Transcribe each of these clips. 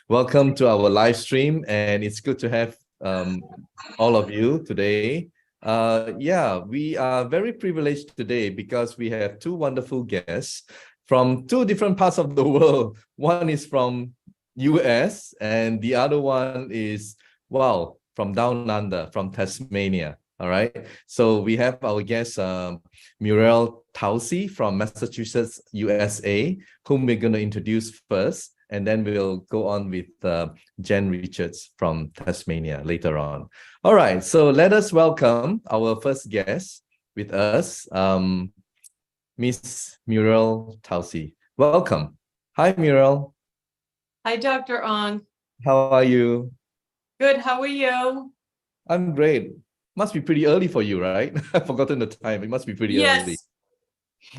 Welcome to our live stream, and it's good to have all of you today. Yeah, we are very privileged today because we have two wonderful guests from two different parts of the world. One is from US and the other one is, wow, from down under, from Tasmania. All right. So we have our guest, Muriel Tausi from Massachusetts, USA, whom we're going to introduce first. And then we'll go on with Jen Richards from Tasmania later on. All right. So let us welcome our first guest with us, Miss Muriel Tausi. Welcome. Hi, Muriel. Hi, Dr. Ong. How are you? Good. How are you? I'm great. Must be pretty early for you, right? I've forgotten the time. It must be pretty early.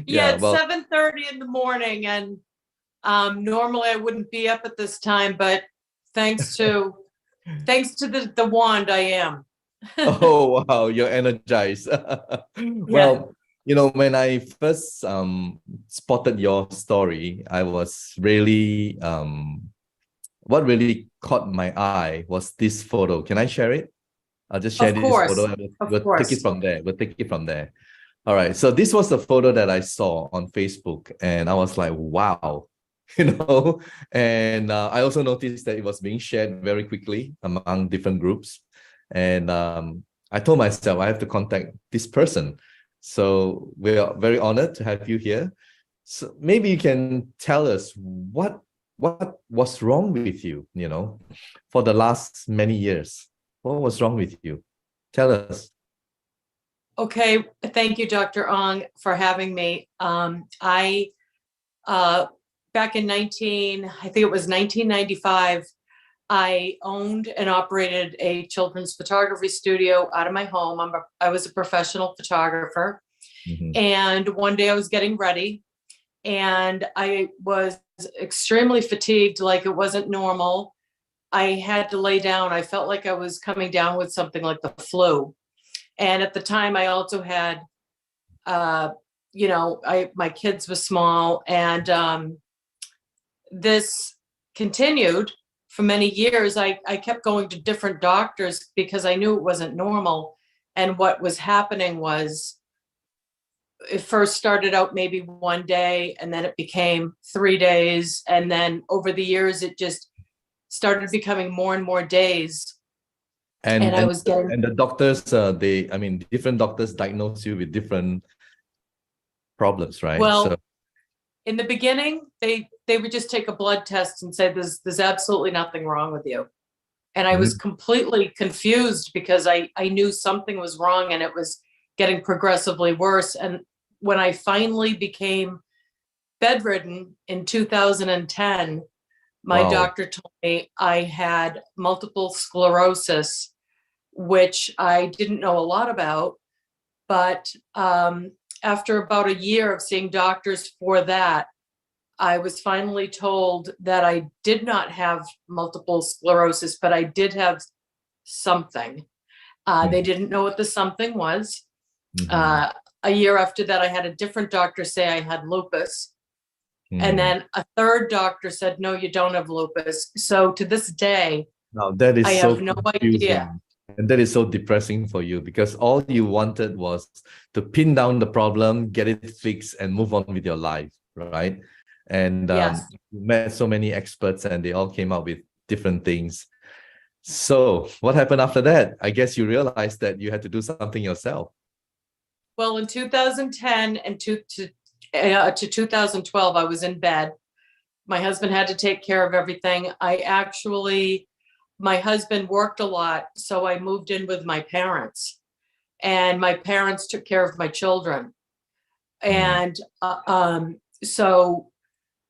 Yeah, it's 7:30 in the morning, and normally I wouldn't be up at this time, but thanks to the wand, I am. Oh, wow, you're energized. Well, you know, when I first spotted your story, I was really what really caught my eye was this photo. Can I share it? I'll just share this photo. We'll take it from there. We'll take it from there. All right. So this was the photo that I saw on Facebook, and I was like, wow, you know. And I also noticed that it was being shared very quickly among different groups. And I told myself I have to contact this person. So we are very honored to have you here. So maybe you can tell us what was wrong with you, you know, for the last many years. What was wrong with you? Tell us. Okay, thank you, Dr. Ong, for having me. I back in I think it was 1995, I owned and operated a children's photography studio out of my home. I was a professional photographer. And one day I was getting ready and I was extremely fatigued, like it wasn't normal. I had to lay down. I felt like I was coming down with something like the flu. And at the time I also had, you know, my kids were small, and this continued for many years. I kept going to different doctors because I knew it wasn't normal. And what was happening was, it first started out maybe one day, and then it became 3 days. And then over the years, it just started becoming more and more days. And I was getting... And the doctors, different doctors diagnose you with different problems, right? Well, in the beginning, they would just take a blood test and say, there's absolutely nothing wrong with you. And I was completely confused because I knew something was wrong and it was getting progressively worse. And when I finally became bedridden in 2010, my doctor told me I had multiple sclerosis, which I didn't know a lot about. But after about a year of seeing doctors for that, I was finally told that I did not have multiple sclerosis, but I did have something. They didn't know what the something was. A year after that, I had a different doctor say I had lupus. And then a third doctor said, no, you don't have lupus. So to this day, I have no idea. And that is so depressing for you because all you wanted was to pin down the problem, get it fixed, and move on with your life, right? And you met so many experts and they all came up with different things. So what happened after that? I guess you realized that you had to do something yourself. Well, in 2010 and to 2012, I was in bed. My husband had to take care of everything. My husband worked a lot, so I moved in with my parents, and my parents took care of my children. And so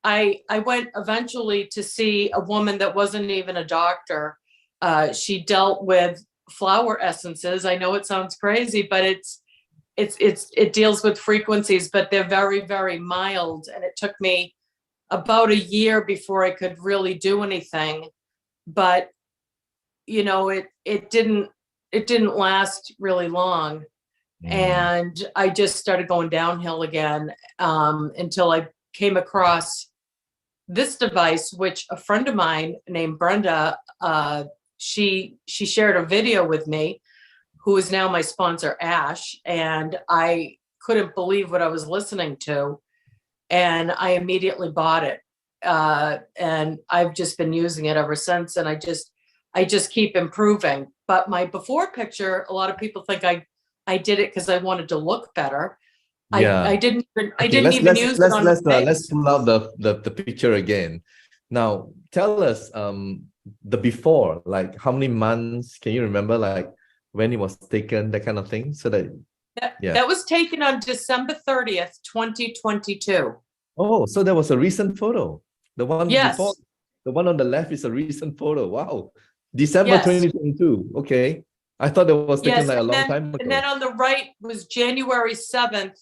I went eventually to see a woman that wasn't even a doctor. She dealt with flower essences. I know it sounds crazy, but it deals with frequencies, but they're very, very mild. And it took me about a year before I could really do anything. But, you know, it didn't last really long. And I just started going downhill again, until I came across this device, which a friend of mine named Brenda, she shared a video with me, who is now my sponsor, Ash, and I couldn't believe what I was listening to, and I immediately bought it, and I've just been using it ever since, and I just keep improving. But my before picture, a lot of people think I did it because I wanted to look better. Yeah. I didn't Okay, even use it on my face. Let's pull out the picture again. Now, tell us the before, like how many months, can you remember, like when it was taken, that kind of thing? So that that was taken on December 30th, 2022. Oh, so that was a recent photo. The one Yes. before, the one on the left is a recent photo. Wow. December Yes. 2022. Okay. I thought that was taken Yes, like a and long then, time ago. and then on the right was January 7th,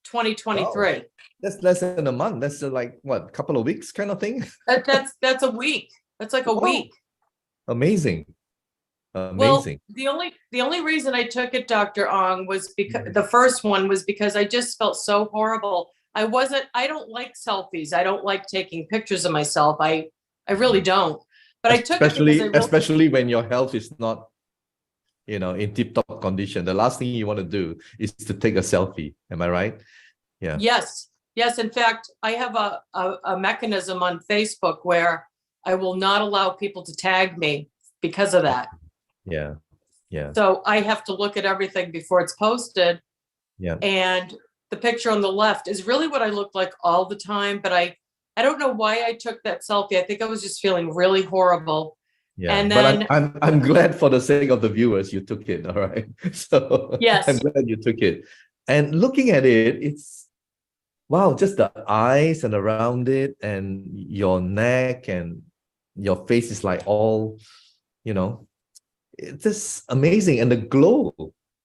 2023. Wow. That's less than a month. That's like what, couple of weeks kind of thing? That's a week. That's like a Wow. week. Amazing. Well, the only reason I took it, Dr. Ong, was because the first one was because I just felt so horrible. I don't like selfies. I don't like taking pictures of myself. I really don't. But I took it because especially when your health is not, you know, in tip-top condition. The last thing you want to do is to take a selfie. Am I right? Yeah. Yes. Yes. In fact, I have a mechanism on Facebook where I will not allow people to tag me because of that. Yeah. Yeah. So I have to look at everything before it's posted. Yeah. And the picture on the left is really what I look like all the time, but I don't know why I took that selfie. I think I was just feeling really horrible. Yeah, and then, but I'm glad for the sake of the viewers you took it. All right. So yes, I'm glad you took it. And looking at it, it's wow, just the eyes and around it and your neck and your face is like all, you know, it's just amazing. And the glow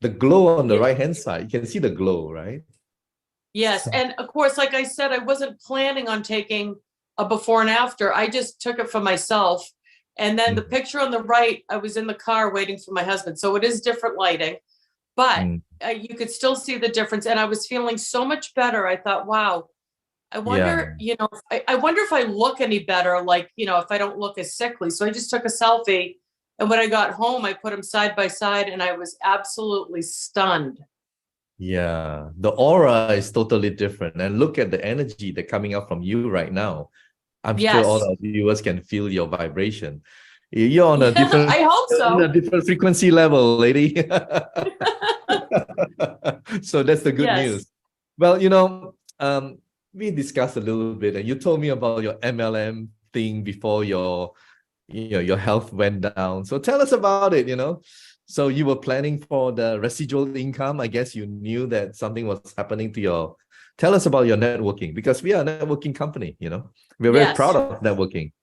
on the right hand side, you can see the glow, right? Yes. And of course, like I said, I wasn't planning on taking a before and after. I just took it for myself. And then the picture on the right, I was in the car waiting for my husband. So it is different lighting, but you could still see the difference. And I was feeling so much better. I thought, wow, I wonder, you know, I wonder if I look any better, like, you know, if I don't look as sickly. So I just took a selfie. And when I got home, I put them side by side and I was absolutely stunned. Yeah, the aura is totally different. And look at the energy that's coming out from you right now. I'm sure all our viewers can feel your vibration. You're on a different, I hope so. On a different frequency level, lady. So that's the good news. Well, you know, we discussed a little bit, and you told me about your MLM thing before your health went down. So tell us about it. You know, so you were planning for the residual income. I guess you knew that something was happening to your. Tell us about your networking, because we are a networking company, you know. We're very proud of networking.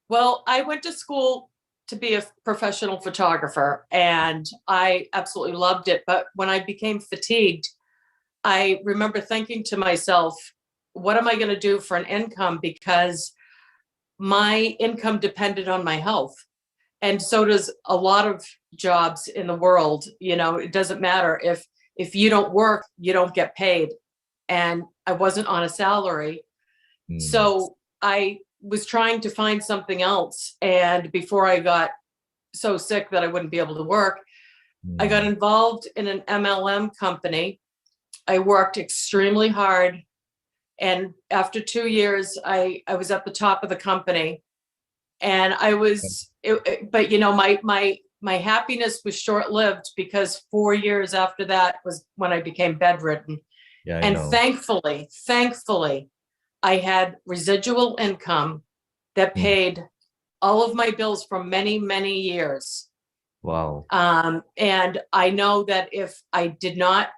Well, I went to school to be a professional photographer and I absolutely loved it. But when I became fatigued, I remember thinking to myself, what am I going to do for an income? Because my income depended on my health. And so does a lot of jobs in the world. You know, it doesn't matter if you don't work, you don't get paid. And I wasn't on a salary. So I was trying to find something else. And before I got so sick that I wouldn't be able to work, I got involved in an MLM company. I worked extremely hard. And after 2 years, I was at the top of the company. And I was, but you know, my happiness was short-lived because 4 years after that was when I became bedridden. Yeah, and thankfully, I had residual income that paid all of my bills for many, many years. Wow. And I know that if I did not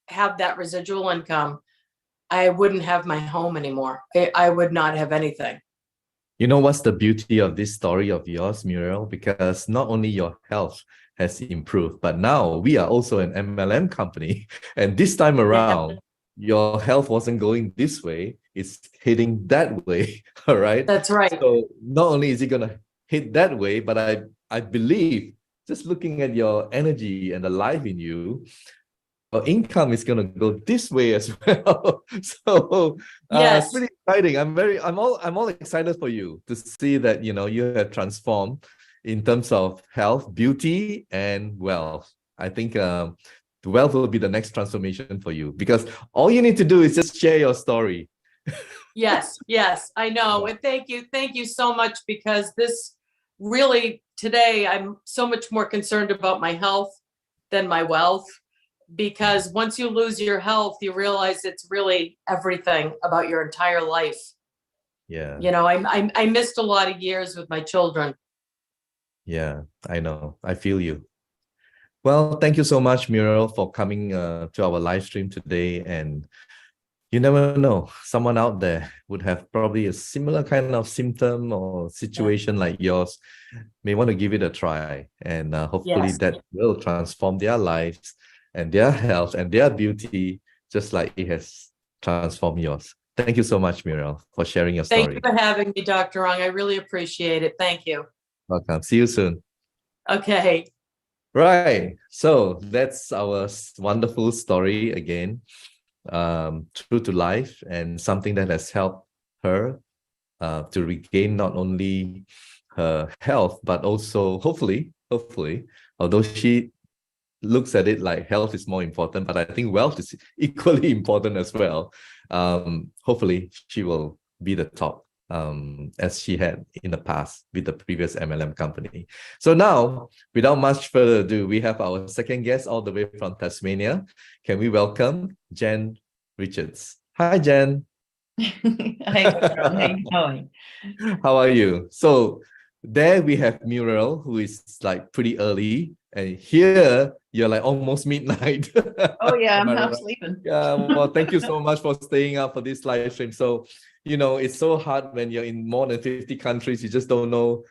have that residual income, I wouldn't have my home anymore. I would not have anything. You know what's the beauty of this story of yours, Muriel? Because not only your health has improved, but now we are also an MLM company. And this time around, your health wasn't going this way, it's hitting that way. All right. That's right. So not only is it going to hit that way, but I believe, just looking at your energy and the life in you, income is going to go this way as well. So Yes. it's pretty exciting. I'm all excited for you to see that, you have transformed in terms of health, beauty, and wealth. I think the wealth will be the next transformation for you, because all you need to do is just share your story. Yes, I know. And thank you so much, because this really, today, I'm so much more concerned about my health than my wealth, because once you lose your health, you realize it's really everything about your entire life. Yeah. I missed a lot of years with my children. Yeah, I know. I feel you. Well, thank you so much, Muriel, for coming to our live stream today. And you never know, someone out there would have probably a similar kind of symptom or situation like yours, may want to give it a try. And hopefully that will transform their lives and their health and their beauty, just like it has transformed yours. Thank you so much, Muriel, for sharing your story. Thank you for having me, Dr. Ong. I really appreciate it. Thank you. Welcome. See you soon. Okay. Right. So that's our wonderful story again. True to life, and something that has helped her to regain not only her health, but also hopefully, although she looks at it like health is more important, but I think wealth is equally important as well. Hopefully she will be the top, as she had in the past with the previous MLM company. So now, without much further ado, we have our second guest all the way from Tasmania. Can we welcome Jen Richards? Hi, Jen. Hi, how are you going? How are you? So there we have Muriel, who is like pretty early, and here you're like almost midnight. Oh yeah, I'm half sleeping. Yeah, well, thank you so much for staying up for this live stream. So, it's so hard when you're in more than 50 countries, you just don't know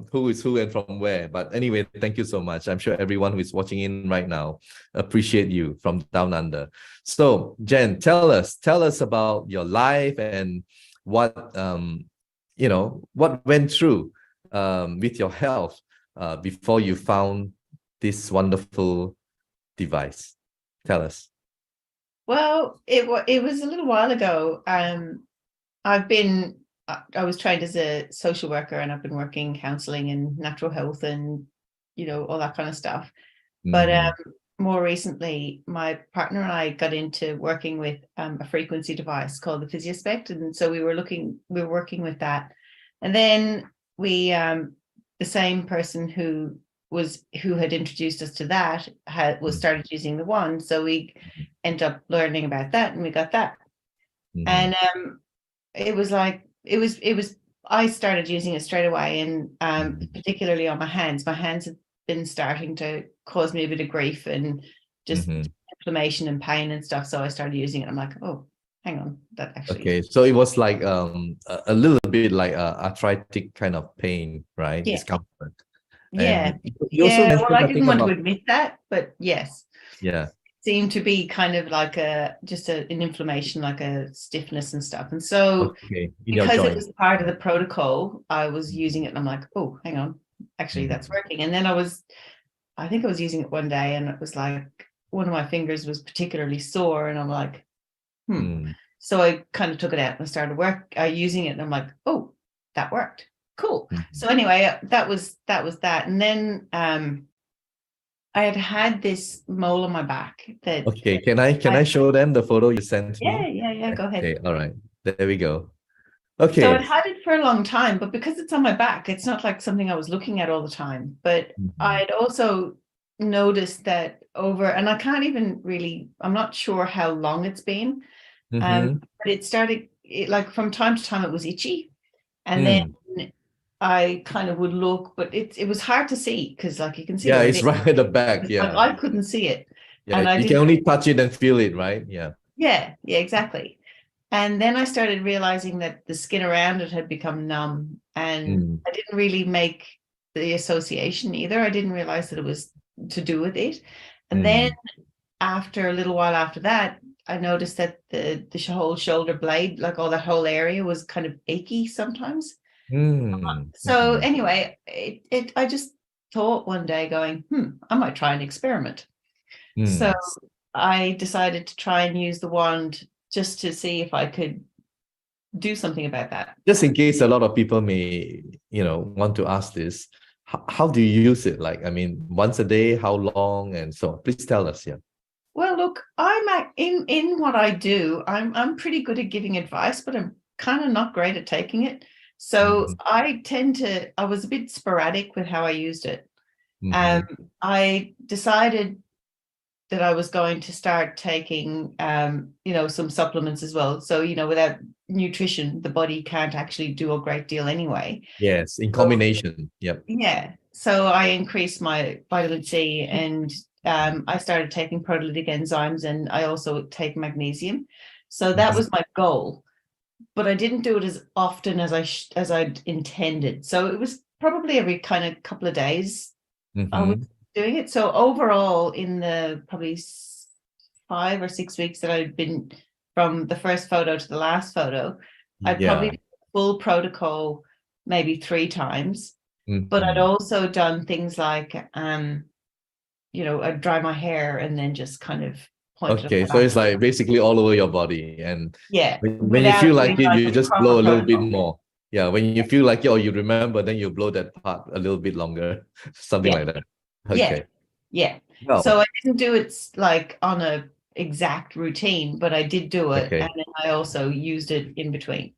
who is who and from where. But anyway, thank you so much. I'm sure everyone who is watching in right now appreciate you from down under. So Jen, tell us about your life and what what went through with your health before you found this wonderful device. Tell us. Well, it was a little while ago. I was trained as a social worker, and I've been working counseling and natural health and all that kind of stuff. But more recently, my partner and I got into working with a frequency device called the Physiospect, and so we were working with that. And then we the same person who had introduced us to that started using the one, so we ended up learning about that, and we got that. And it was I started using it straight away, and particularly on my hands. My hands have been starting to cause me a bit of grief and just inflammation and pain and stuff, so I started using it. I'm like, oh, hang on, that actually okay, so it was like a little bit like arthritic kind of pain, right? Yeah. Discomfort. Yeah. Well, I didn't want to admit that, but yes. Yeah. It seemed to be kind of like an inflammation, like a stiffness and stuff. And so because it was part of the protocol, I was using it, and I'm like, oh, hang on, actually that's working. And then I think I was using it one day, and it was like one of my fingers was particularly sore, and I'm like, So I kind of took it out and I started using it, and I'm like, oh, that worked. Cool. So anyway, that was that. And then I had this mole on my back that. Okay, can I show them the photo you sent me? Yeah, go ahead. Okay, all right, there we go. Okay. So I'd had it for a long time, but because it's on my back, it's not like something I was looking at all the time. But I'd also noticed that and I can't even really, I'm not sure how long it's been, but it started, like from time to time it was itchy, and then I kind of would look, but it was hard to see, because like you can see. Yeah, it's right at the back. Yeah, I couldn't see it. Yeah, and you can only touch it and feel it, right? Yeah. Yeah, exactly. And then I started realizing that the skin around it had become numb, and I didn't really make the association either. I didn't realize that it was to do with it. And then after a little while after that, I noticed that the whole shoulder blade, like all that whole area, was kind of achy sometimes. So anyway, I just thought one day, going, I might try an experiment. So I decided to try and use the wand just to see if I could do something about that. Just in case a lot of people may, want to ask this, how do you use it? Like, I mean, once a day, how long, and so on? Please tell us. Yeah. Well, look, in what I do, I'm pretty good at giving advice, but I'm kind of not great at taking it. So I was a bit sporadic with how I used it. I decided that I was going to start taking, some supplements as well. So, without nutrition, the body can't actually do a great deal anyway. Yes, in combination. Yep. Yeah. So I increased my vitamin C, and I started taking proteolytic enzymes, and I also take magnesium. So that was my goal, but I didn't do it as often as I'd intended. So it was probably every kind of couple of days I was doing it. So overall, in the probably 5 or 6 weeks that I'd been from the first photo to the last photo, I'd probably done full protocol maybe 3 times. But I'd also done things like, I'd dry my hair and then just kind of point it. Okay, so it's like basically all over your body, and when you feel like it, you just blow a little bit more. Yeah, when you feel like it or you remember, then you blow that part a little bit longer, something like that. Okay. Yeah. So I didn't do it like on a exact routine, but I did do it, and then I also used it in between,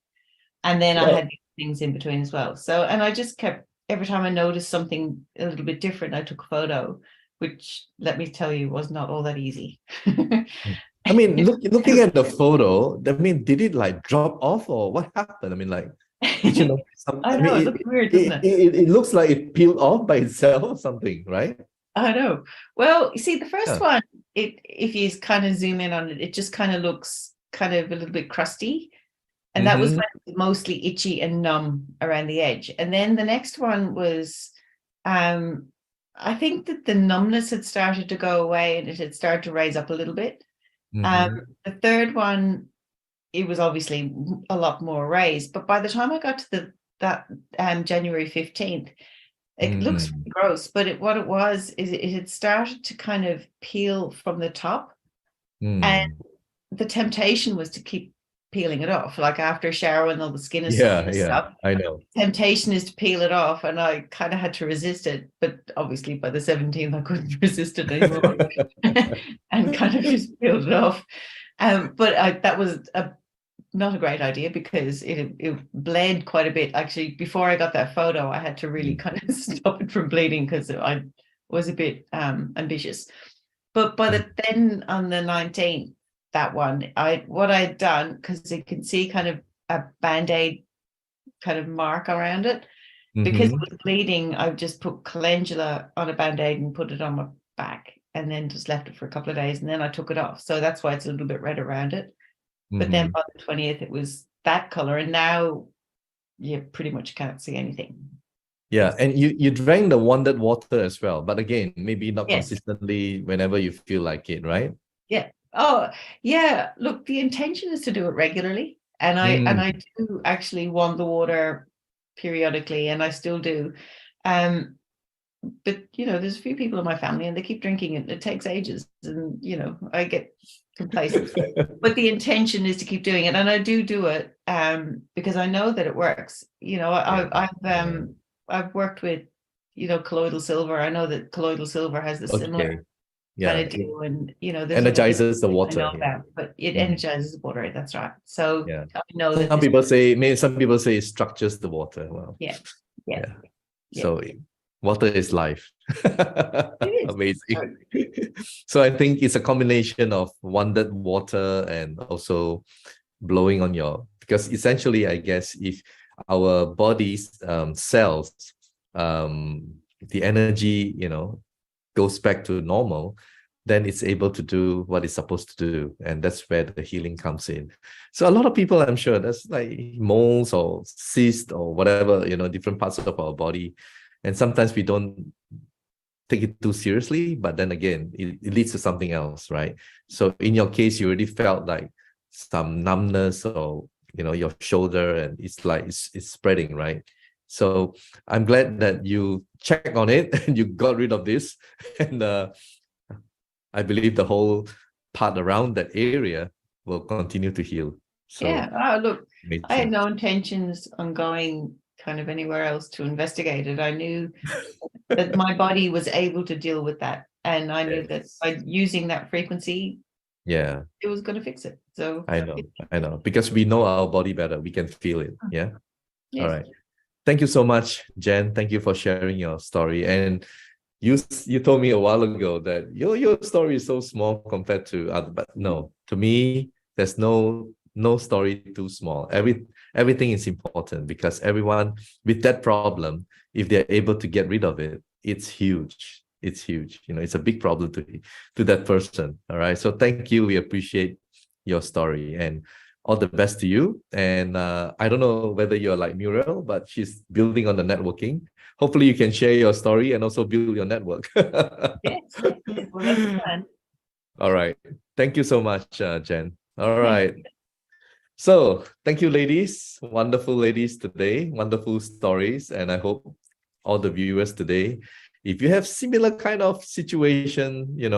and then I had things in between as well. So, and I just kept, every time I noticed something a little bit different, I took a photo, which, let me tell you, was not all that easy. I mean, looking at the photo, I mean, did it like drop off, or what happened? I mean, like, I know, it looks weird, doesn't it? It looks like it peeled off by itself or something, right? I know. Well, you see, the first one, if you kind of zoom in on it, it just kind of looks kind of a little bit crusty. And that was when it was mostly itchy and numb around the edge. And then the next one was, I think that the numbness had started to go away and it had started to raise up a little bit. The third one, it was obviously a lot more raised. But by the time I got to that January 15th, it looks gross. But what it was is it had started to kind of peel from the top. And the temptation was to keep peeling it off, like after a shower when all the skin is stuff. I know. Temptation is to peel it off, and I kind of had to resist it, but obviously by the 17th I couldn't resist it anymore and kind of just peeled it off. But that was not a great idea, because it bled quite a bit. Actually, before I got that photo, I had to really kind of stop it from bleeding because I was a bit ambitious. But then on the 19th, that one, what I'd done, because you can see kind of a Band-Aid kind of mark around it, because it was bleeding, I just put calendula on a Band-Aid and put it on my back, and then just left it for a couple of days, and then I took it off. So that's why it's a little bit red around it. But then by the 20th, it was that color, and now you pretty much can't see anything. Yeah, and you drank the wanded water as well, but again, maybe not consistently, whenever you feel like it, right? Yeah. Oh, yeah. Look, the intention is to do it regularly, and I do actually wand the water periodically, and I still do. But there's a few people in my family, and they keep drinking it. It takes ages, and I get complacent. But the intention is to keep doing it, and I do it because I know that it works. I've worked with colloidal silver. I know that colloidal silver has the similar kind of deal, and energizes the water. But it energizes the water. That's right. So I know that some people say it structures the water. Well, so water is life. Amazing. So I think it's a combination of wanded water and also blowing on because essentially, I guess, if our body's cells, the energy, goes back to normal, then it's able to do what it's supposed to do. And that's where the healing comes in. So a lot of people, I'm sure, that's like moles or cysts or whatever, different parts of our body. And sometimes we don't take it too seriously, but then again, it leads to something else, right? So in your case, you already felt like some numbness or, your shoulder, and it's like it's spreading, right? So I'm glad that you checked on it and you got rid of this. And I believe the whole part around that area will continue to heal. So yeah. Oh, look, made I had sense. no intentions on going kind of anywhere else to investigate it. I knew that my body was able to deal with that. And I knew that Yes. by using that frequency, Yeah, it was going to fix it. So I know. Because we know our body better. We can feel it. Yeah. yes. All right. Thank you so much, Jen. Thank you for sharing your story. And you told me a while ago that your story is so small compared to other, but no, to me, there's no story too small. Everything is important, because everyone with that problem, if they're able to get rid of it, it's huge. It's huge. It's a big problem to that person. All right. So thank you. We appreciate your story, and all the best to you. And I don't know whether you're like Muriel, but she's building on the networking. Hopefully you can share your story and also build your network. Yes. Well, that's the plan. All right. Thank you so much, Jen. All right. So thank you, ladies. Wonderful ladies today. Wonderful stories. And I hope all the viewers today, if you have similar kind of situation, you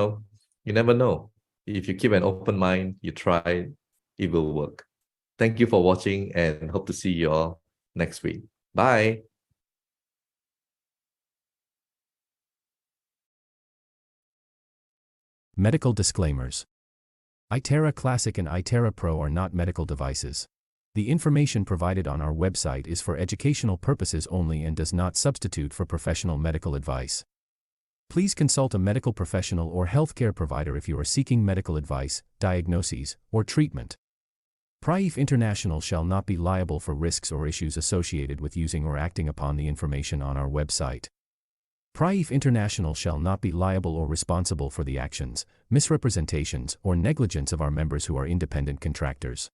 never know. If you keep an open mind, you try, it will work. Thank you for watching, and hope to see you all next week. Bye. Medical disclaimers. iTera Classic and iTera Pro are not medical devices. The information provided on our website is for educational purposes only and does not substitute for professional medical advice. Please consult a medical professional or healthcare provider if you are seeking medical advice, diagnoses, or treatment. PRIEF International shall not be liable for risks or issues associated with using or acting upon the information on our website. PRIEF International shall not be liable or responsible for the actions, misrepresentations, or negligence of our members who are independent contractors.